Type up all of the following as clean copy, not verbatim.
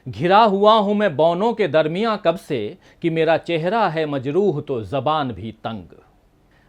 घिरा हुआ हूं मैं बौनों के दरमियां कब से कि मेरा चेहरा है मजरूह तो जबान भी तंग।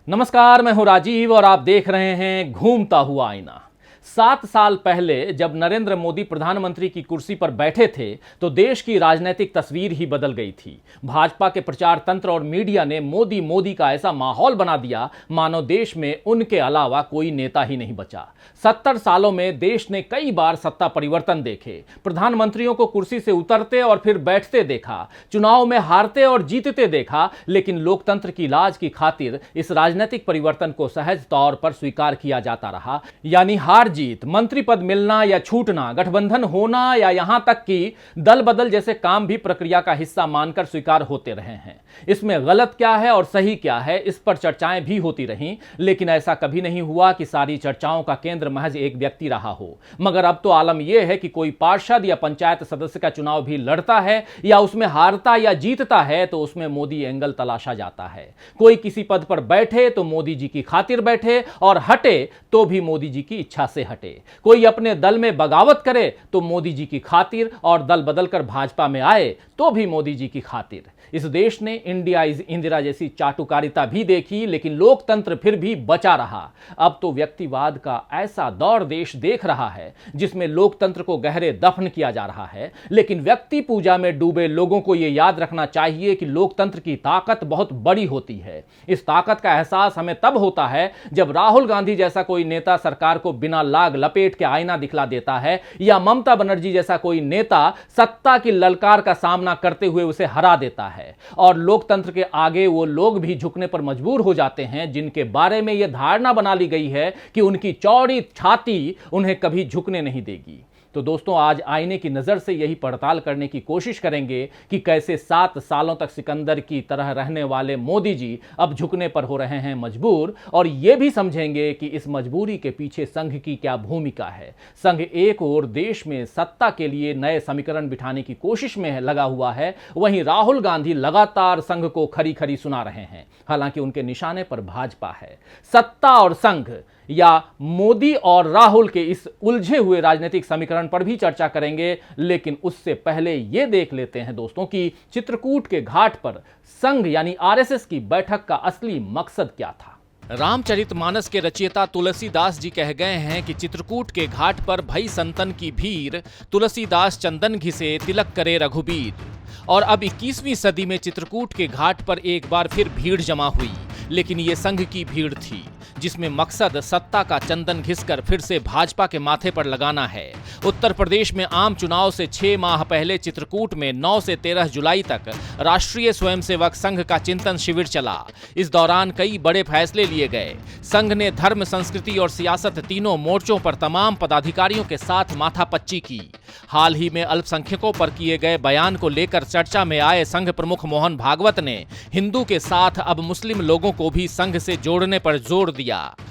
नमस्कार, मैं हूं राजीव और आप देख रहे हैं घूमता हुआ आईना। 7 साल पहले जब नरेंद्र मोदी प्रधानमंत्री की कुर्सी पर बैठे थे तो देश की राजनीतिक तस्वीर ही बदल गई थी। भाजपा के प्रचार तंत्र और मीडिया ने मोदी मोदी का ऐसा माहौल बना दिया मानो देश में उनके अलावा कोई नेता ही नहीं बचा। 70 सालों में देश ने कई बार सत्ता परिवर्तन देखे, प्रधानमंत्रियों को कुर्सी से उतरते और फिर बैठते देखा, चुनाव में हारते और जीतते देखा, लेकिन लोकतंत्र की लाज की खातिर इस राजनीतिक परिवर्तन को सहज तौर पर स्वीकार किया जाता रहा। यानी हार जीत, मंत्री पद मिलना या छूटना, गठबंधन होना या यहां तक कि दल बदल जैसे काम भी प्रक्रिया का हिस्सा मानकर स्वीकार होते रहे हैं। इसमें गलत क्या है और सही क्या है, इस पर चर्चाएं भी होती रहीं, लेकिन ऐसा कभी नहीं हुआ कि सारी चर्चाओं का केंद्र महज एक व्यक्ति रहा हो। मगर अब तो आलम यह है कि कोई पार्षद या पंचायत सदस्य का चुनाव भी लड़ता है या उसमें हारता या जीतता है तो उसमें मोदी एंगल तलाशा जाता है। कोई किसी पद पर बैठे तो मोदी जी की खातिर बैठे और हटे तो भी मोदी जी की इच्छा से हटे। कोई अपने दल में बगावत करे तो मोदी जी की खातिर, और दल बदलकर भाजपा में आए तो भी मोदी जी की खातिर। इस देश ने इंडिया इज इंदिरा जैसी चाटुकारिता भी देखी, लेकिन लोकतंत्र फिर भी बचा रहा। अब तो व्यक्तिवाद का ऐसा दौर देश देख रहा है जिसमें लोकतंत्र को गहरे दफन किया जा रहा है। लेकिन व्यक्ति पूजा में डूबे लोगों को यह याद रखना चाहिए कि लोकतंत्र की ताकत बहुत बड़ी होती है। इस ताकत का एहसास हमें तब होता है जब राहुल गांधी जैसा कोई नेता सरकार को बिना लाग लपेट के आईना दिखला देता है, या ममता बनर्जी जैसा कोई नेता सत्ता की ललकार का सामना करते हुए उसे हरा देता है। और लोकतंत्र के आगे वो लोग भी झुकने पर मजबूर हो जाते हैं जिनके बारे में यह धारणा बना ली गई है कि उनकी चौड़ी छाती उन्हें कभी झुकने नहीं देगी। तो दोस्तों, आज आईने की नजर से यही पड़ताल करने की कोशिश करेंगे कि कैसे 7 सालों तक सिकंदर की तरह रहने वाले मोदी जी अब झुकने पर हो रहे हैं मजबूर, और यह भी समझेंगे कि इस मजबूरी के पीछे संघ की क्या भूमिका है। संघ एक ओर देश में सत्ता के लिए नए समीकरण बिठाने की कोशिश में लगा हुआ है, वहीं राहुल गांधी लगातार संघ को खरी खरी सुना रहे हैं। हालांकि उनके निशाने पर भाजपा है। सत्ता और संघ या मोदी और राहुल के इस उलझे हुए राजनीतिक समीकरण पर भी चर्चा करेंगे, लेकिन उससे पहले यह देख लेते हैं दोस्तों कि चित्रकूट के घाट पर संघ यानी आरएसएस की बैठक का असली मकसद क्या था। रामचरितमानस के रचयिता तुलसीदास जी कह गए हैं कि चित्रकूट के घाट पर भई संतन की भीड़, तुलसीदास चंदन घिसे तिलक करे रघुबीर। और अब 21वीं सदी में चित्रकूट के घाट पर एक बार फिर भीड़ जमा हुई, लेकिन ये संघ की भीड़ थी जिसमें मकसद सत्ता का चंदन घिसकर फिर से भाजपा के माथे पर लगाना है। उत्तर प्रदेश में आम चुनाव से 6 माह पहले चित्रकूट में 9 से 13 जुलाई तक राष्ट्रीय स्वयंसेवक संघ का चिंतन शिविर चला। इस दौरान कई बड़े फैसले लिए गए। संघ ने धर्म, संस्कृति और सियासत तीनों मोर्चों पर तमाम पदाधिकारियों के साथ माथापच्ची की। हाल ही में अल्पसंख्यकों पर किए गए बयान को लेकर चर्चा में आए संघ प्रमुख मोहन भागवत ने हिंदू के साथ अब मुस्लिम लोगों को भी संघ से जोड़ने पर जोर दिया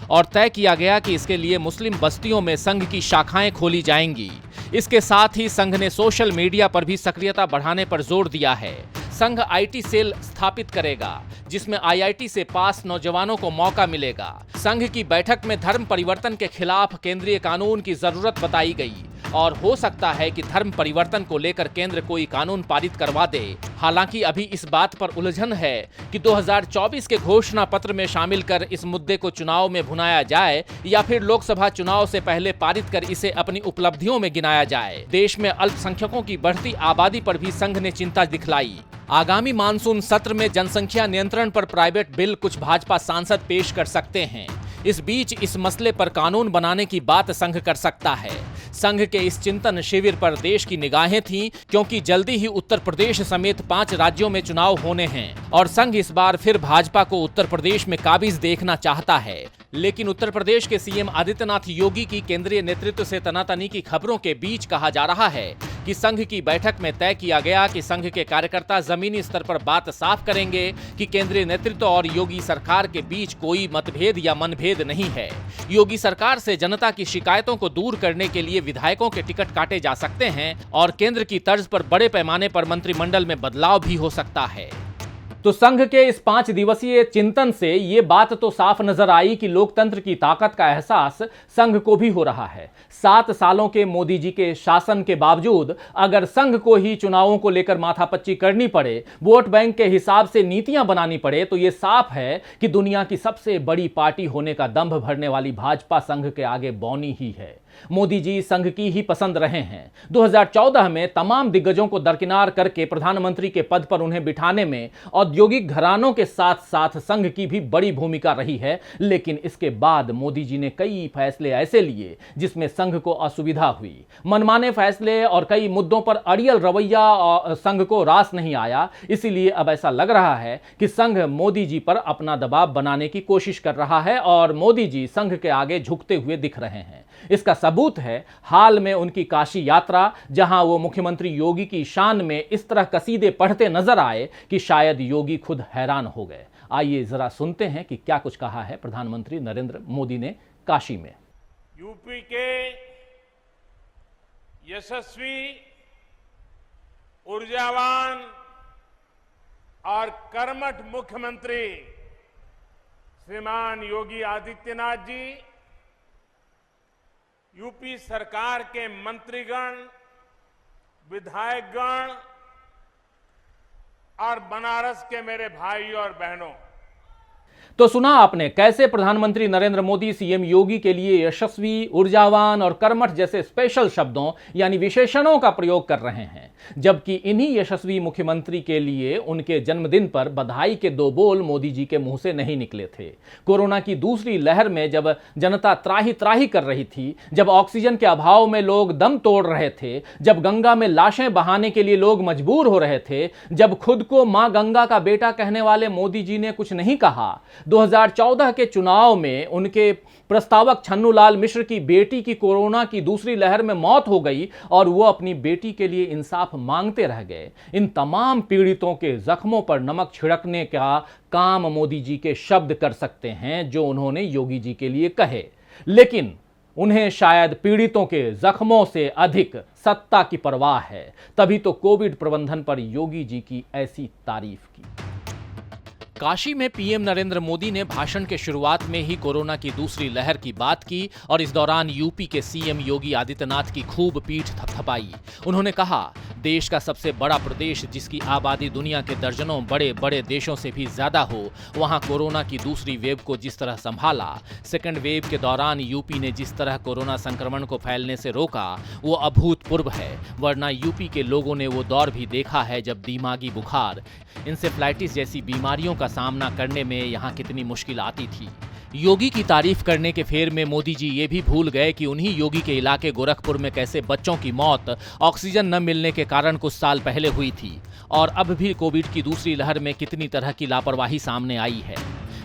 और तय किया गया कि इसके लिए मुस्लिम बस्तियों में संघ की शाखाएं खोली जाएंगी। इसके साथ ही संघ ने सोशल मीडिया पर भी सक्रियता बढ़ाने पर जोर दिया है। संघ आईटी सेल स्थापित करेगा जिसमें आईआईटी से पास नौजवानों को मौका मिलेगा। संघ की बैठक में धर्म परिवर्तन के खिलाफ केंद्रीय कानून की जरूरत बताई गई और हो सकता है कि धर्म परिवर्तन को लेकर केंद्र कोई कानून पारित करवा दे। हालांकि अभी इस बात पर उलझन है कि 2024 के घोषणा पत्र में शामिल कर इस मुद्दे को चुनाव में भुनाया जाए या फिर लोकसभा चुनाव से पहले पारित कर इसे अपनी उपलब्धियों में गिनाया जाए। देश में अल्पसंख्यकों की बढ़ती आबादी पर भी संघ ने चिंता दिखलाई। आगामी मानसून सत्र में जनसंख्या नियंत्रण पर प्राइवेट बिल कुछ भाजपा सांसद पेश कर सकते हैं। इस बीच इस मसले पर कानून बनाने की बात संघ कर सकता है। संघ के इस चिंतन शिविर पर देश की निगाहें थीं, क्योंकि जल्दी ही उत्तर प्रदेश समेत 5 राज्यों में चुनाव होने हैं और संघ इस बार फिर भाजपा को उत्तर प्रदेश में काबिज देखना चाहता है। लेकिन उत्तर प्रदेश के सीएम आदित्यनाथ योगी की केंद्रीय नेतृत्व से तनातनी की खबरों के बीच कहा जा रहा है कि संघ की बैठक में तय किया गया कि संघ के कार्यकर्ता जमीनी स्तर पर बात साफ करेंगे कि केंद्रीय नेतृत्व और योगी सरकार के बीच कोई मतभेद या मनभेद नहीं है। योगी सरकार से जनता की शिकायतों को दूर करने के लिए विधायकों के टिकट काटे जा सकते हैं और केंद्र की तर्ज पर बड़े पैमाने पर मंत्रिमंडल में बदलाव भी हो सकता है। तो संघ के इस 5 दिवसीय चिंतन से यह बात तो साफ नजर आई कि लोकतंत्र की ताकत का एहसास संघ को भी हो रहा है। 7 सालों के मोदी जी के शासन के बावजूद अगर संघ को ही चुनावों को लेकर माथापच्ची करनी पड़े, वोट बैंक के हिसाब से नीतियां बनानी पड़े, तो यह साफ है कि दुनिया की सबसे बड़ी पार्टी होने का दंभ भरने वाली भाजपा संघ के आगे बौनी ही है। मोदी जी संघ की ही पसंद रहे हैं। 2014 में तमाम दिग्गजों को दरकिनार करके प्रधानमंत्री के पद पर उन्हें बिठाने में औद्योगिक घरानों के साथ साथ संघ की भी बड़ी भूमिका रही है। लेकिन इसके बाद मोदी जी ने कई फैसले ऐसे लिए जिसमें संघ को असुविधा हुई। मनमाने फैसले और कई मुद्दों पर अड़ियल रवैया संघ को रास नहीं आया। इसीलिए अब ऐसा लग रहा है कि संघ मोदी जी पर अपना दबाव बनाने की कोशिश कर रहा है और मोदी जी संघ के आगे झुकते हुए दिख रहे हैं। इसका सबूत है हाल में उनकी काशी यात्रा, जहां वो मुख्यमंत्री योगी की शान में इस तरह कसीदे पढ़ते नजर आए कि शायद योगी खुद हैरान हो गए। आइए जरा सुनते हैं कि क्या कुछ कहा है प्रधानमंत्री नरेंद्र मोदी ने काशी में। यूपी के यशस्वी, ऊर्जावान और कर्मठ मुख्यमंत्री श्रीमान योगी आदित्यनाथ जी यूपी सरकार के मंत्रीगण, विधायकगण और बनारस के मेरे भाई और बहनों, तो सुना आपने कैसे प्रधानमंत्री नरेंद्र मोदी सीएम योगी के लिए यशस्वी, ऊर्जावान और कर्मठ जैसे स्पेशल शब्दों यानी विशेषणों का प्रयोग कर रहे हैं, जबकि इन्हीं यशस्वी मुख्यमंत्री के लिए उनके जन्मदिन पर बधाई के 2 बोल मोदी जी के मुंह से नहीं निकले थे। कोरोना की दूसरी लहर में जब जनता त्राही त्राही कर रही थी, जब ऑक्सीजन के अभाव में लोग दम तोड़ रहे थे, जब गंगा में लाशें बहाने के लिए लोग मजबूर हो रहे थे, जब खुद को मां गंगा का बेटा कहने वाले मोदी जी ने कुछ नहीं कहा। 2014 के चुनाव में उनके प्रस्तावक छन्नूलाल मिश्र की बेटी की कोरोना की दूसरी लहर में मौत हो गई और वो अपनी बेटी के लिए इंसाफ मांगते रह गए। इन तमाम पीड़ितों के जख्मों पर नमक छिड़कने का काम मोदी जी के शब्द कर सकते हैं जो उन्होंने योगी जी के लिए कहे, लेकिन उन्हें शायद पीड़ितों के जख्मों से अधिक सत्ता की परवाह है। तभी तो कोविड प्रबंधन पर योगी जी की ऐसी तारीफ की। काशी में पीएम नरेंद्र मोदी ने भाषण के शुरुआत में ही कोरोना की दूसरी लहर की बात की और इस दौरान यूपी के सीएम योगी आदित्यनाथ की खूब पीठ थपथपाई। उन्होंने कहा, देश का सबसे बड़ा प्रदेश जिसकी आबादी दुनिया के दर्जनों बड़े बड़े देशों से भी ज्यादा हो, वहां कोरोना की दूसरी वेव को जिस तरह संभाला, सेकेंड वेव के दौरान यूपी ने जिस तरह कोरोना संक्रमण को फैलने से रोका, वो अभूतपूर्व है। वरना यूपी के लोगों ने वो दौर भी देखा है जब दिमागी बुखार, इंसेफ्लाइटिस जैसी बीमारियों का सामना करने में यहां कितनी मुश्किल आती थी। योगी की तारीफ करने के फेर में मोदी जी ये भी भूल गए कि उन्हीं योगी के इलाके गोरखपुर में कैसे बच्चों की मौत ऑक्सीजन न मिलने के कारण कुछ साल पहले हुई थी और अब भी कोविड की दूसरी लहर में कितनी तरह की लापरवाही सामने आई है।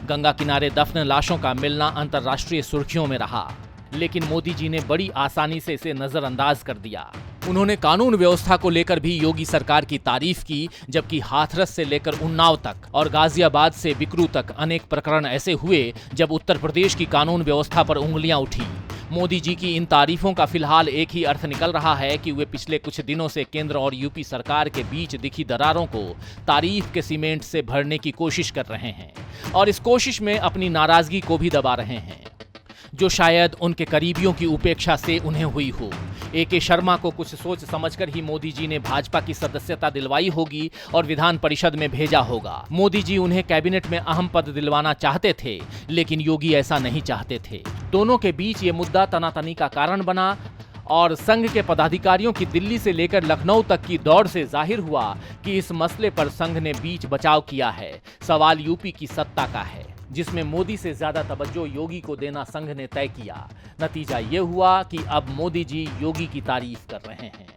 गंगा किनारे दफन लाशों का मिलना अंतर्राष्ट्रीय सुर्खियों में रहा, लेकिन मोदी जी ने बड़ी आसानी से इसे नजरअंदाज कर दिया। उन्होंने कानून व्यवस्था को लेकर भी योगी सरकार की तारीफ की, जबकि हाथरस से लेकर उन्नाव तक और गाजियाबाद से बिकरू तक अनेक प्रकरण ऐसे हुए जब उत्तर प्रदेश की कानून व्यवस्था पर उंगलियां उठी। मोदी जी की इन तारीफों का फिलहाल एक ही अर्थ निकल रहा है कि वे पिछले कुछ दिनों से केंद्र और यूपी सरकार के बीच दिखी दरारों को तारीफ के सीमेंट से भरने की कोशिश कर रहे हैं और इस कोशिश में अपनी नाराजगी को भी दबा रहे हैं, जो शायद उनके करीबियों की उपेक्षा से उन्हें हुई हो। ए.के. शर्मा को कुछ सोच समझकर ही मोदी जी ने भाजपा की सदस्यता दिलवाई होगी और विधान परिषद में भेजा होगा। मोदी जी उन्हें कैबिनेट में अहम पद दिलवाना चाहते थे, लेकिन योगी ऐसा नहीं चाहते थे। दोनों के बीच ये मुद्दा तनातनी का कारण बना और संघ के पदाधिकारियों की दिल्ली से लेकर लखनऊ तक की दौड़ से जाहिर हुआ कि इस मसले पर संघ ने बीच बचाव किया है। सवाल यूपी की सत्ता का है, जिसमें मोदी से ज्यादा तवज्जो योगी को देना संघ ने तय किया। नतीजा ये हुआ कि अब मोदी जी योगी की तारीफ कर रहे हैं।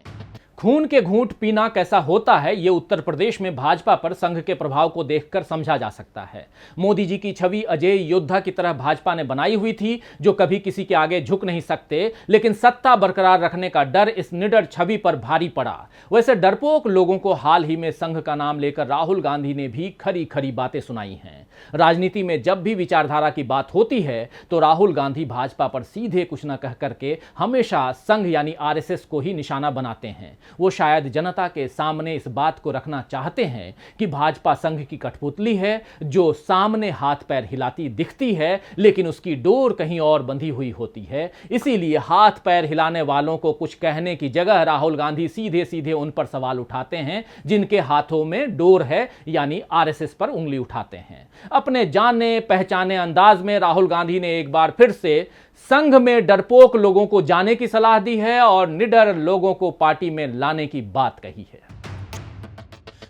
खून के घूंट पीना कैसा होता है, ये उत्तर प्रदेश में भाजपा पर संघ के प्रभाव को देखकर समझा जा सकता है। मोदी जी की छवि अजय योद्धा की तरह भाजपा ने बनाई हुई थी, जो कभी किसी के आगे झुक नहीं सकते, लेकिन सत्ता बरकरार रखने का डर इस निडर छवि पर भारी पड़ा। वैसे डरपोक लोगों को हाल ही में संघ का नाम लेकर राहुल गांधी ने भी खरी खरी बातें सुनाई हैं। राजनीति में जब भी विचारधारा की बात होती है तो राहुल गांधी भाजपा पर सीधे कुछ न कह करके हमेशा संघ यानी आरएसएस को ही निशाना बनाते हैं। वो शायद जनता के सामने इस बात को रखना चाहते हैं कि भाजपा संघ की कठपुतली है जो सामने हाथ पैर हिलाती दिखती है, लेकिन उसकी डोर कहीं और बंधी हुई होती है। इसीलिए हाथ पैर हिलाने वालों को कुछ कहने की जगह राहुल गांधी सीधे सीधे उन पर सवाल उठाते हैं जिनके हाथों में डोर है, यानी आरएसएस पर उंगली उठाते हैं। अपने जाने पहचाने अंदाज में राहुल गांधी ने एक बार फिर से संघ में डरपोक लोगों को जाने की सलाह दी है और निडर लोगों को पार्टी में लाने की बात कही है।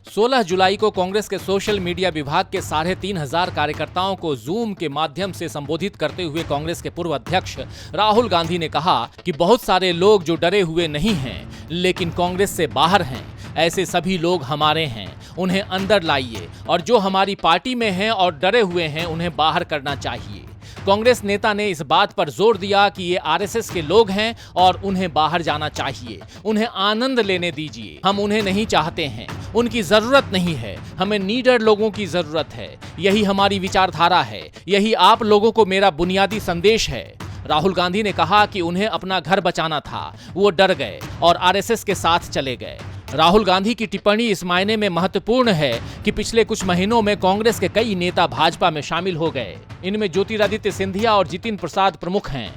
16 जुलाई को कांग्रेस के सोशल मीडिया विभाग के 3,500 कार्यकर्ताओं को जूम के माध्यम से संबोधित करते हुए कांग्रेस के पूर्व अध्यक्ष राहुल गांधी ने कहा कि बहुत सारे लोग जो डरे हुए नहीं हैं लेकिन कांग्रेस से बाहर हैं, ऐसे सभी लोग हमारे हैं, उन्हें अंदर लाइए और जो हमारी पार्टी में हैं और डरे हुए हैं उन्हें बाहर करना चाहिए। कांग्रेस नेता ने इस बात पर जोर दिया कि ये आरएसएस के लोग हैं और उन्हें बाहर जाना चाहिए, उन्हें आनंद लेने दीजिए, हम उन्हें नहीं चाहते हैं, उनकी जरूरत नहीं है, हमें नीडर लोगों की जरूरत है, यही हमारी विचारधारा है, यही आप लोगों को मेरा बुनियादी संदेश है। राहुल गांधी ने कहा कि उन्हें अपना घर बचाना था, वो डर गए और आरएसएस के साथ चले गए। राहुल गांधी की टिप्पणी इस मायने में महत्वपूर्ण है कि पिछले कुछ महीनों में कांग्रेस के कई नेता भाजपा में शामिल हो गए। इनमें ज्योतिरादित्य सिंधिया और जितिन प्रसाद प्रमुख हैं।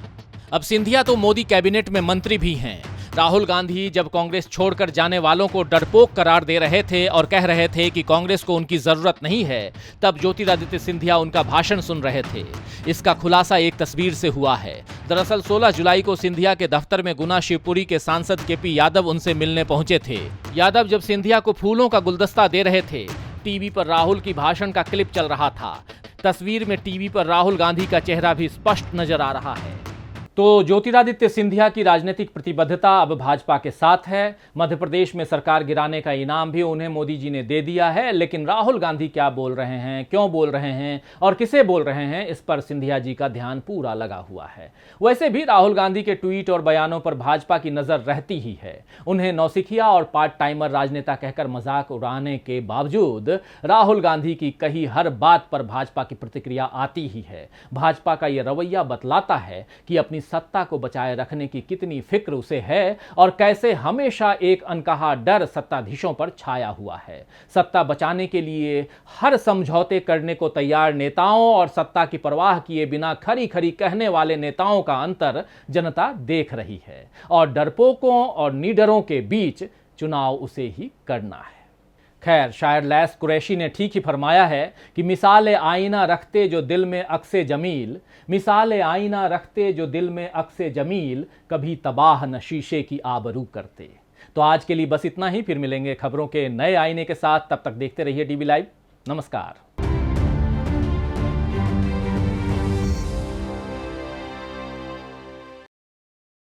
अब सिंधिया तो मोदी कैबिनेट में मंत्री भी हैं। राहुल गांधी जब कांग्रेस छोड़कर जाने वालों को डरपोक करार दे रहे थे और कह रहे थे कि कांग्रेस को उनकी जरूरत नहीं है, तब ज्योतिरादित्य सिंधिया उनका भाषण सुन रहे थे। इसका खुलासा एक तस्वीर से हुआ है। दरअसल 16 जुलाई को सिंधिया के दफ्तर में गुना शिवपुरी के सांसद केपी यादव उनसे मिलने पहुंचे थे। यादव जब सिंधिया को फूलों का गुलदस्ता दे रहे थे, टीवी पर राहुल की भाषण का क्लिप चल रहा था। तस्वीर में टीवी पर राहुल गांधी का चेहरा भी स्पष्ट नजर आ रहा है। तो ज्योतिरादित्य सिंधिया की राजनीतिक प्रतिबद्धता अब भाजपा के साथ है। मध्य प्रदेश में सरकार गिराने का इनाम भी उन्हें मोदी जी ने दे दिया है। लेकिन राहुल गांधी क्या बोल रहे हैं, क्यों बोल रहे हैं और किसे बोल रहे हैं, इस पर सिंधिया जी का ध्यान पूरा लगा हुआ है। वैसे भी राहुल गांधी के ट्वीट और बयानों पर भाजपा की नजर रहती ही है। उन्हें नौसिखिया और पार्ट टाइमर राजनेता कहकर मजाक उड़ाने के बावजूद राहुल गांधी की कही हर बात पर भाजपा की प्रतिक्रिया आती ही है। भाजपा का यह रवैया बतलाता है कि अपनी सत्ता को बचाए रखने की कितनी फिक्र उसे है और कैसे हमेशा एक अनकहा डर सत्ताधीशों पर छाया हुआ है। सत्ता बचाने के लिए हर समझौते करने को तैयार नेताओं और सत्ता की परवाह किए बिना खरी खरी कहने वाले नेताओं का अंतर जनता देख रही है और डरपोकों और नीडरों के बीच चुनाव उसे ही करना है। खैर, शायर लैस कुरैशी ने ठीक ही फरमाया है कि मिसाल आईना रखते जो दिल में अक्से जमील, मिसाल आईना रखते जो दिल में अक्से जमील, कभी तबाह न शीशे की आबरू करते। तो आज के लिए बस इतना ही। फिर मिलेंगे खबरों के नए आईने के साथ। तब तक देखते रहिए डीवी लाइव। नमस्कार।